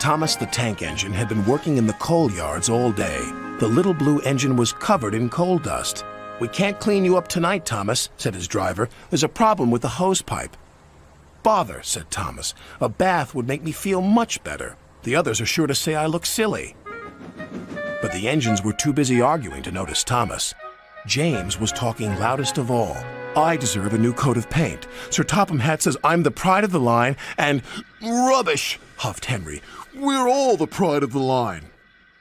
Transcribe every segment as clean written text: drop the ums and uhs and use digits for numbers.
Thomas the tank engine had been working in the coal yards all day. The little blue engine was covered in coal dust. "We can't clean you up tonight, Thomas," said his driver. "There's a problem with the hose pipe." "Bother," said Thomas. "A bath would make me feel much better. The others are sure to say I look silly." But the engines were too busy arguing to notice Thomas. James was talking loudest of all. "I deserve a new coat of paint. Sir Topham Hatt says I'm the pride of the line, and—" "Rubbish," huffed Henry. "We're all the pride of the line."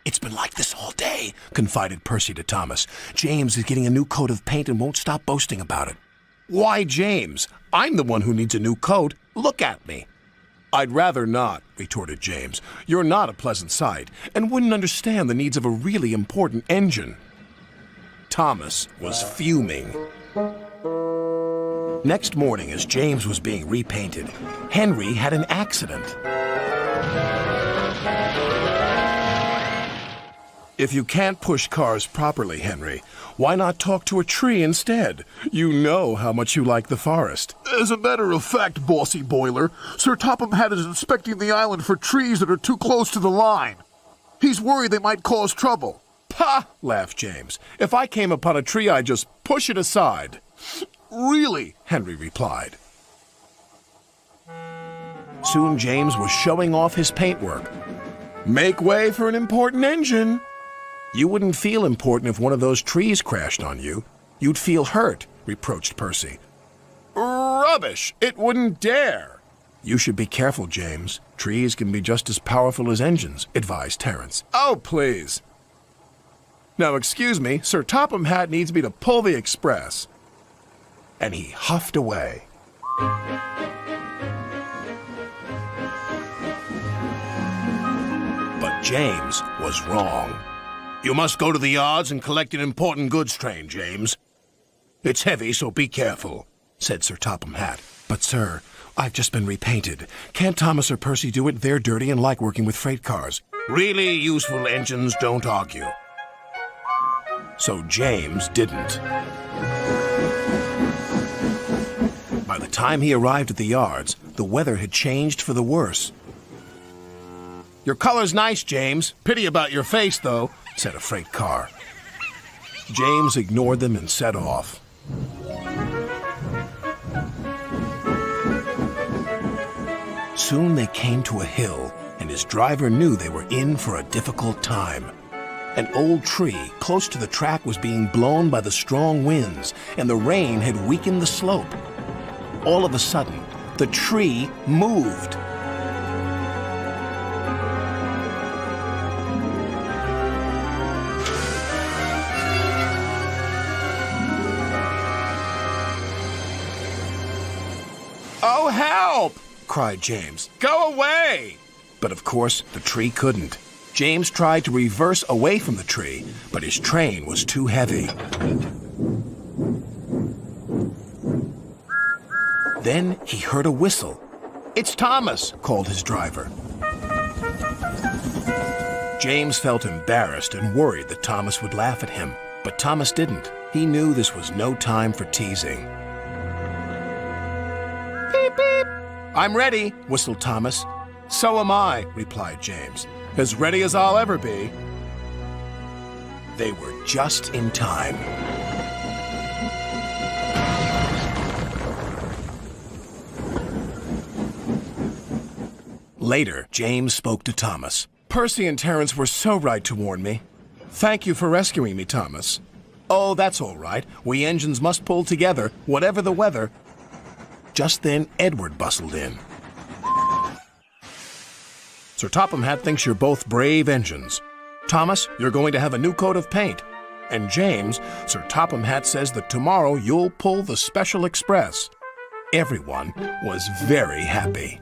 "It's been like this all day," confided Percy to Thomas. "James is getting a new coat of paint and won't stop boasting about it." "Why, James? I'm the one who needs a new coat. Look at me." "I'd rather not," retorted James. "You're not a pleasant sight, and wouldn't understand the needs of a really important engine." Thomas was fuming. Next morning, as James was being repainted, Henry had an accident. "If you can't push cars properly, Henry, why not talk to a tree instead? You know how much you like the forest." "As a matter of fact, Bossy Boiler, Sir Topham Hatt is inspecting the island for trees that are too close to the line. He's worried they might cause trouble." "Pah!" laughed James. "If I came upon a tree, I'd just push it aside." "Really?" Henry replied. Soon James was showing off his paintwork. "Make way for an important engine." "You wouldn't feel important if one of those trees crashed on you. You'd feel hurt," reproached Percy. "Rubbish! It wouldn't dare." "You should be careful, James. Trees can be just as powerful as engines," advised Terence. "Oh, please. Now, excuse me, Sir Topham Hatt needs me to pull the express." And he huffed away. But James was wrong. "You must go to the yards and collect an important goods train, James. It's heavy, so be careful," said Sir Topham Hatt. "But, sir, I've just been repainted. Can't Thomas or Percy do it? They're dirty and like working with freight cars." "Really useful engines don't argue." So James didn't. By the time he arrived at the yards, the weather had changed for the worse. "Your color's nice, James. Pity about your face, though," said a freight car. James ignored them and set off. Soon they came to a hill, and his driver knew they were in for a difficult time. An old tree close to the track was being blown by the strong winds, and the rain had weakened the slope. All of a sudden, the tree moved. "Oh, help!" cried James. "Go away!" But of course, the tree couldn't. James tried to reverse away from the tree, but his train was too heavy. Then he heard a whistle. "It's Thomas," called his driver. James felt embarrassed and worried that Thomas would laugh at him, but Thomas didn't. He knew this was no time for teasing. "Beep, beep." "I'm ready," whistled Thomas. "So am I," replied James. "As ready as I'll ever be." They were just in time. Later, James spoke to Thomas. "Percy and Terence were so right to warn me. Thank you for rescuing me, Thomas." "Oh, that's all right. We engines must pull together, whatever the weather." Just then, Edward bustled in. "Sir Topham Hatt thinks you're both brave engines. Thomas, you're going to have a new coat of paint. And James, Sir Topham Hatt says that tomorrow you'll pull the Special Express." Everyone was very happy.